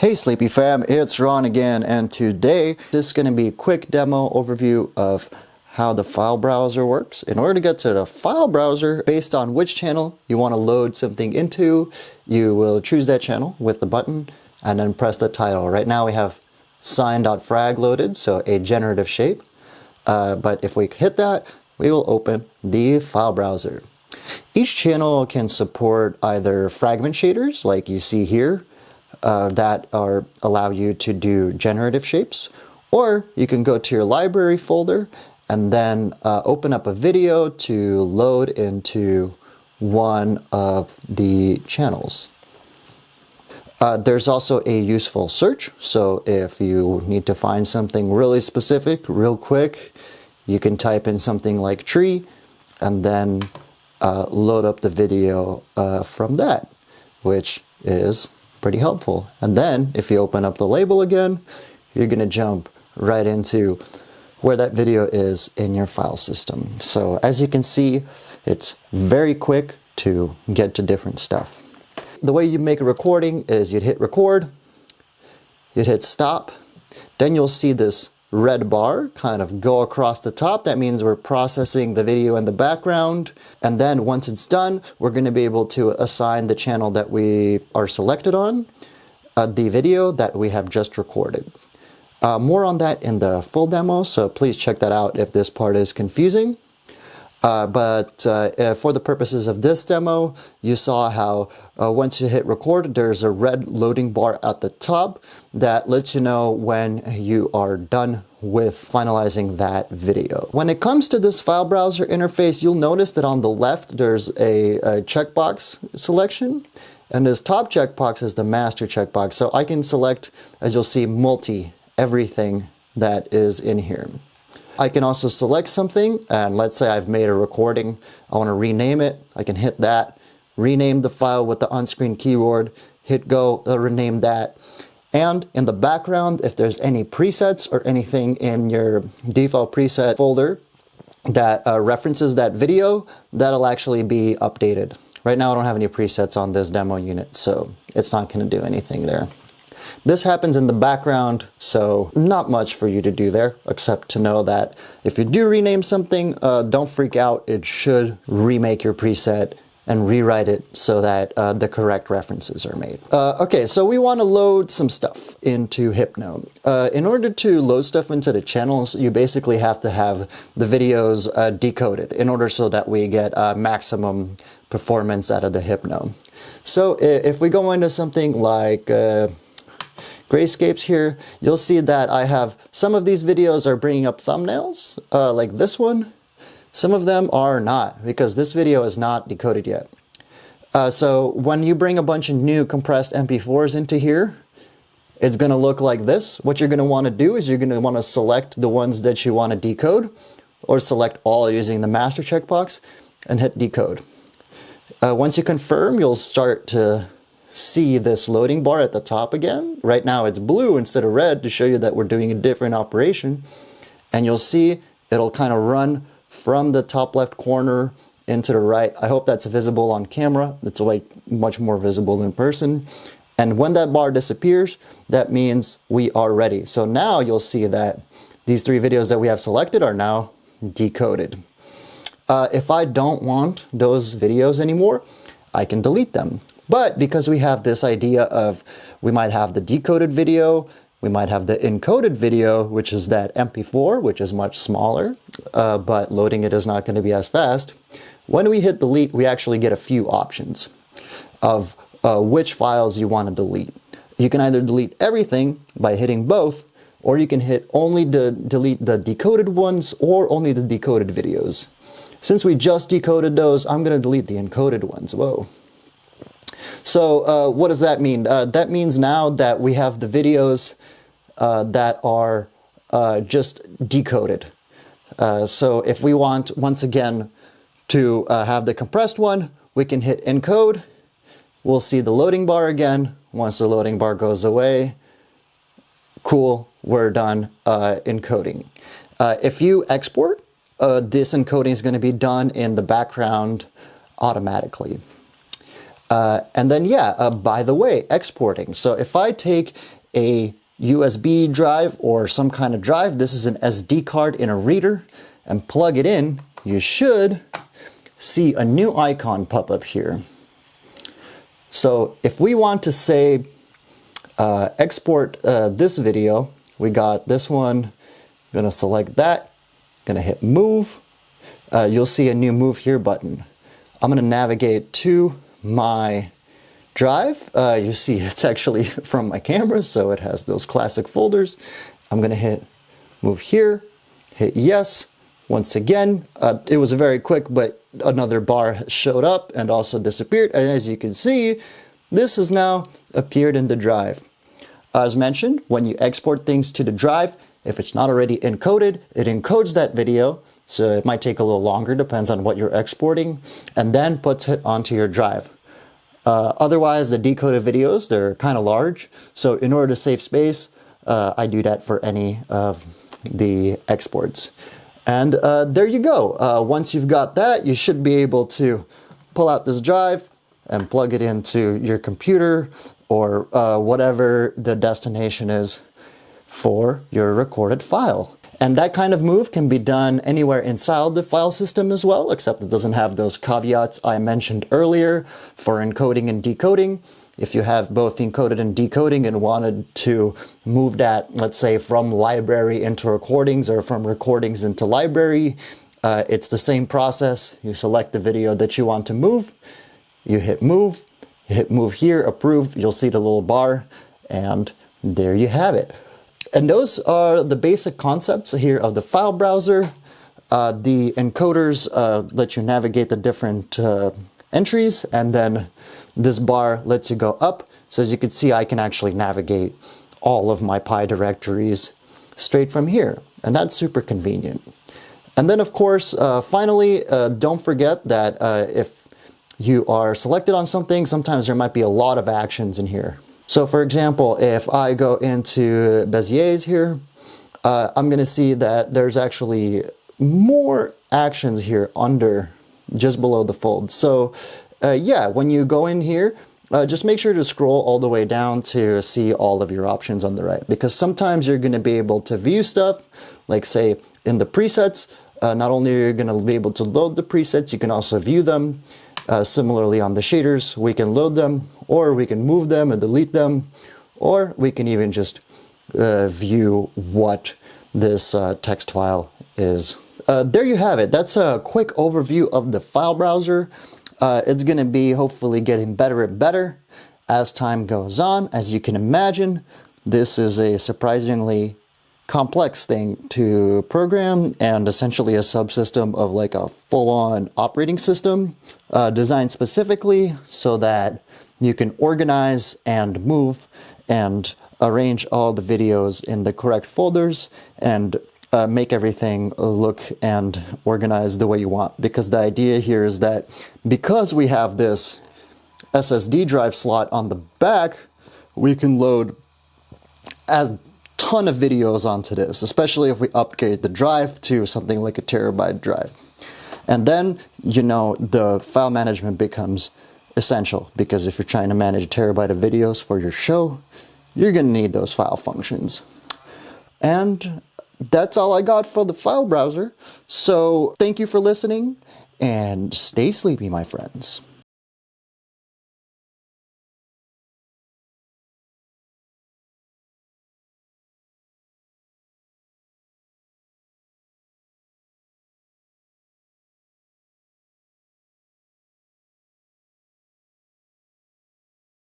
Hey Sleepy Fam, it's Ron again, and today this is going to be a quick demo overview of how the file browser works. In order to get to the file browser, based on which channel you want to load something into, you will choose that channel with the button and then press the title. Right now we have sign.frag loaded, so a generative shape. But if we hit that, we will open the file browser. Each channel can support either fragment shaders like you see here, that allow you to do generative shapes, or you can go to your library folder and then open up a video to load into one of the channels. There's also a useful search, so if you need to find something really specific real quick, you can type in something like tree and then load up the video from that, which is pretty helpful. And then if you open up the label again, you're going to jump right into where that video is in your file system. So as you can see, it's very quick to get to different stuff. The way you make a recording is you'd hit record, you'd hit stop, then you'll see this red bar kind of go across the top. That means we're processing the video in the background, and then once it's done, we're going to be able to assign the channel that we are selected on, the video that we have just recorded. More on that in the full demo, so please check that out if this part is confusing. But for the purposes of this demo, you saw how once you hit record, there's a red loading bar at the top that lets you know when you are done with finalizing that video. When it comes to this file browser interface, you'll notice that on the left there's a checkbox selection, and this top checkbox is the master checkbox. So I can select, as you'll see, everything that is in here. I can also select something, and let's say I've made a recording, I want to rename it, I can hit that, rename the file with the on-screen keyword, hit go, rename that. And in the background, if there's any presets or anything in your default preset folder that references that video, that'll actually be updated. Right now I don't have any presets on this demo unit, so it's not going to do anything there. This happens in the background, so not much for you to do there, except to know that if you do rename something, don't freak out. It should remake your preset and rewrite it so that the correct references are made. Okay, so we want to load some stuff into Hypno. In order to load stuff into the channels, you basically have to have the videos decoded in order so that we get maximum performance out of the Hypno. So if we go into something like Grayscapes here, you'll see that I have some of these videos are bringing up thumbnails, like this one. Some of them are not, because this video is not decoded yet. So when you bring a bunch of new compressed MP4s into here, it's going to look like this. What you're going to want to do is you're going to want to select the ones that you want to decode, or select all using the master checkbox and hit decode. Once you confirm, you'll start to see this loading bar at the top again. Right now it's blue instead of red to show you that we're doing a different operation. And you'll see it'll kind of run from the top left corner into the right. I hope that's visible on camera. It's way much more visible in person. And when that bar disappears, that means we are ready. So now you'll see that these three videos that we have selected are now decoded. If I don't want those videos anymore, I can delete them. But because we have this idea of we might have the decoded video, we might have the encoded video, which is that MP4, which is much smaller, but loading it is not going to be as fast. When we hit delete, we actually get a few options of which files you want to delete. You can either delete everything by hitting both, or you can hit only delete the decoded ones or only the decoded videos. Since we just decoded those, I'm going to delete the encoded ones. Whoa. So what does that mean? That means now that we have the videos that are just decoded. So if we want, once again, to have the compressed one, we can hit encode. We'll see the loading bar again. Once the loading bar goes away, cool, we're done encoding. If you export, this encoding is going to be done in the background automatically. And then, yeah, by the way, exporting. So if I take a USB drive or some kind of drive, this is an SD card in a reader, and plug it in, you should see a new icon pop up here. So if we want to say export this video, we got this one. I'm gonna select that, gonna hit move. You'll see a new move here button. I'm gonna navigate to my drive. You see it's actually from my camera, so it has those classic folders. I'm gonna hit move here, hit yes. Once again, it was very quick, but another bar showed up and also disappeared. And as you can see, this has now appeared in the drive. As mentioned, when you export things to the drive, if it's not already encoded, it encodes that video. So it might take a little longer, depends on what you're exporting, and then puts it onto your drive. Otherwise, the decoded videos, they're kind of large. So in order to save space, I do that for any of the exports. And there you go. Once you've got that, you should be able to pull out this drive and plug it into your computer or whatever the destination is for your recorded file. And that kind of move can be done anywhere inside the file system as well, except it doesn't have those caveats I mentioned earlier for encoding and decoding. If you have both encoded and decoding and wanted to move that, let's say, from library into recordings or from recordings into library, it's the same process. You select the video that you want to move, you hit move here, approve, you'll see the little bar, and there you have it. And those are the basic concepts here of the file browser. The encoders let you navigate the different entries, and then this bar lets you go up. So as you can see, I can actually navigate all of my Pi directories straight from here, and that's super convenient. And then of course, finally, don't forget that if you are selected on something, sometimes there might be a lot of actions in here. So for example, if I go into Bezier's here, I'm going to see that there's actually more actions here under, just below the fold. So yeah, when you go in here, just make sure to scroll all the way down to see all of your options on the right, because sometimes you're going to be able to view stuff, like say in the presets. Not only are you going to be able to load the presets, you can also view them. Similarly on the shaders, we can load them, or we can move them and delete them, or we can even just view what this text file is. There you have it. That's a quick overview of the file browser. It's going to be hopefully getting better and better as time goes on. As you can imagine, this is a surprisingly complex thing to program, and essentially a subsystem of like a full-on operating system designed specifically so that you can organize and move and arrange all the videos in the correct folders and make everything look and organize the way you want. Because the idea here is that because we have this SSD drive slot on the back, we can load a ton of videos onto this, especially if we upgrade the drive to something like a terabyte drive. And then, you know, the file management becomes essential, because if you're trying to manage a terabyte of videos for your show, you're going to need those file functions. And that's all I got for the file browser. So thank you for listening, and stay sleepy, my friends.